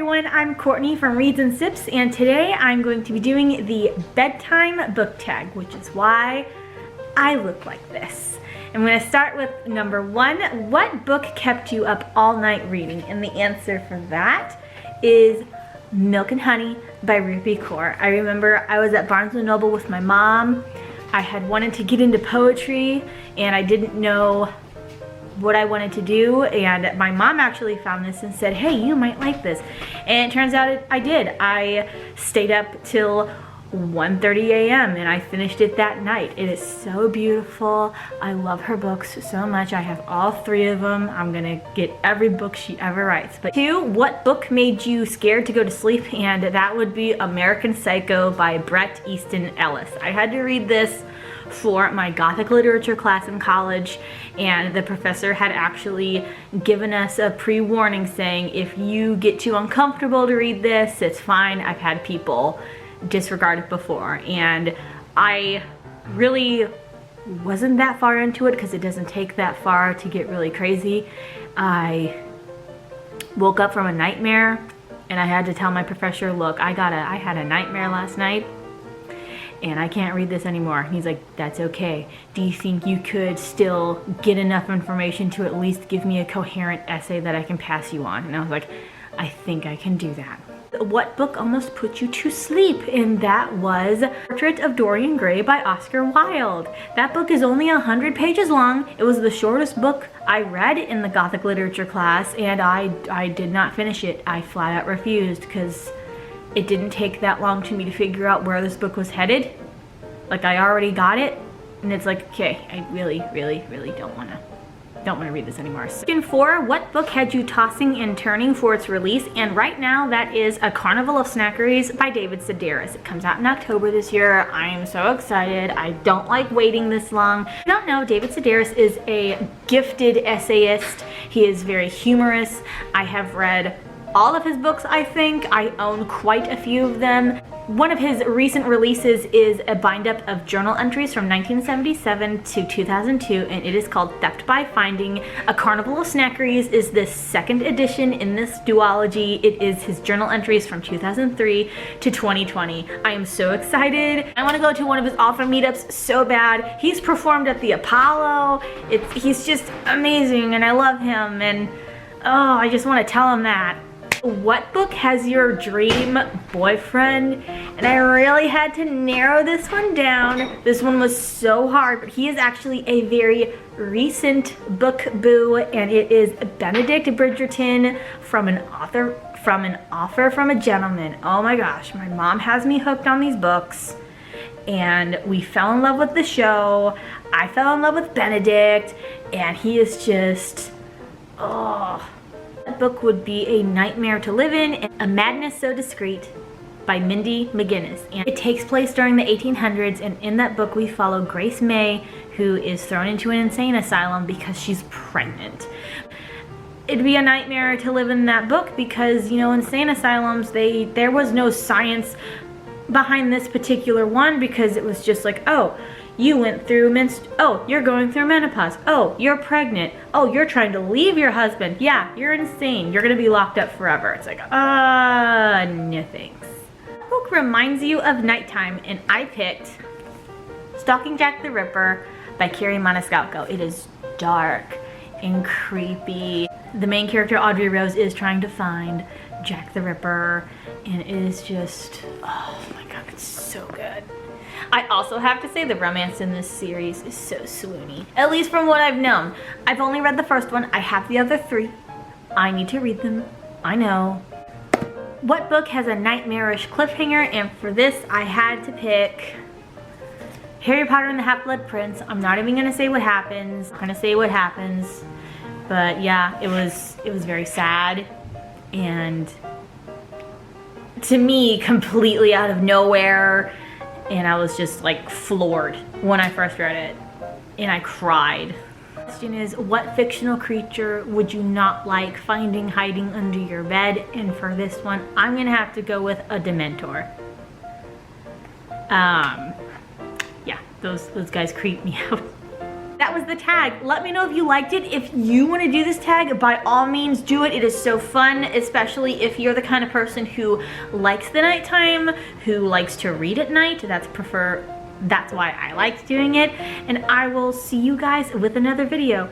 everyone, I'm Courtney from Reads and Sips, and today I'm going to be doing the Bedtime Book Tag, which is why I look like this. I'm going to start with number 1. What book kept you up all night reading? And the answer for that is Milk and Honey by Rupi Kaur. I remember I was at Barnes & Noble with my mom. I had wanted to get into poetry and I didn't know what I wanted to do, and my mom actually found this and said, hey, you might like this. And it turns out I did. I stayed up till 1:30 a.m. and I finished it that night. It is so beautiful. I love her books so much. I have all 3 of them. I'm gonna get every book she ever writes. But 2, what book made you scared to go to sleep? And that would be American Psycho by Bret Easton Ellis. I had to read this for my Gothic literature class in college, and the professor had actually given us a pre-warning saying, if you get too uncomfortable to read this, it's fine. I've had people disregard it before, and I really wasn't that far into it because it doesn't take that far to get really crazy. I woke up from a nightmare and I had to tell my professor, look, I had a nightmare last night and I can't read this anymore. He's like, that's okay. Do you think you could still get enough information to at least give me a coherent essay that I can pass you on? And I was like, I think I can do that. What book almost put you to sleep? And that was Portrait of Dorian Gray by Oscar Wilde. That book is only 100 pages long. It was the shortest book I read in the Gothic literature class, and I did not finish it. I flat out refused because it didn't take that long to me to figure out where this book was headed. Like, I already got it, and it's like, okay, I really don't want to read this anymore. Question 4, what book had you tossing and turning for its release? And right now that is A Carnival of Snackeries by David Sedaris. It comes out in October this year. I am so excited. I don't like waiting this long. If you don't know, David Sedaris is a gifted essayist. He is very humorous. I have read all of his books, I think. I own quite a few of them. One of his recent releases is a bind-up of journal entries from 1977 to 2002, and it is called Theft by Finding. A Carnival of Snackeries is the 2nd edition in this duology. It is his journal entries from 2003 to 2020. I am so excited. I want to go to one of his author meetups so bad. He's performed at the Apollo. He's just amazing, and I love him, and oh, I just want to tell him that. What book has your dream boyfriend? And I really had to narrow this one down. This one was so hard, but he is actually a very recent book boo, and it is Benedict Bridgerton from an author from a gentleman. Oh my gosh, my mom has me hooked on these books, and we fell in love with the show. I fell in love with Benedict, and he is just, oh. That book would be A Nightmare to Live In, A Madness So Discreet by Mindy McGinnis. And it takes place during the 1800s, and in that book we follow Grace May, who is thrown into an insane asylum because she's pregnant. It'd be a nightmare to live in that book because, you know, insane asylums, there was no science behind this particular one, because it was just like, oh, you went through oh, you're going through menopause. Oh, you're pregnant. Oh, you're trying to leave your husband. Yeah, you're insane. You're gonna be locked up forever. It's like, no thanks. What book reminds you of nighttime? And I picked Stalking Jack the Ripper by Carrie Maniscalco. It is dark and creepy. The main character, Audrey Rose, is trying to find Jack the Ripper, and it is just, oh my god, it's so good. I also have to say the romance in this series is so swoony. At least from what I've known. I've only read the first one. I have the other 3. I need to read them. I know. What book has a nightmarish cliffhanger? And for this, I had to pick Harry Potter and the Half-Blood Prince. I'm not even gonna say what happens. I'm gonna say what happens. But yeah, it was very sad. And to me, completely out of nowhere. And I was just like floored when I first read it, and I cried. The question is, what fictional creature would you not like finding hiding under your bed? And for this one, I'm gonna have to go with a Dementor. Yeah, those guys creep me out. That was the tag. Let me know if you liked it. If you want to do this tag, by all means do it. It is so fun, especially if you're the kind of person who likes the nighttime, who likes to read at night. That's why I liked doing it. And I will see you guys with another video.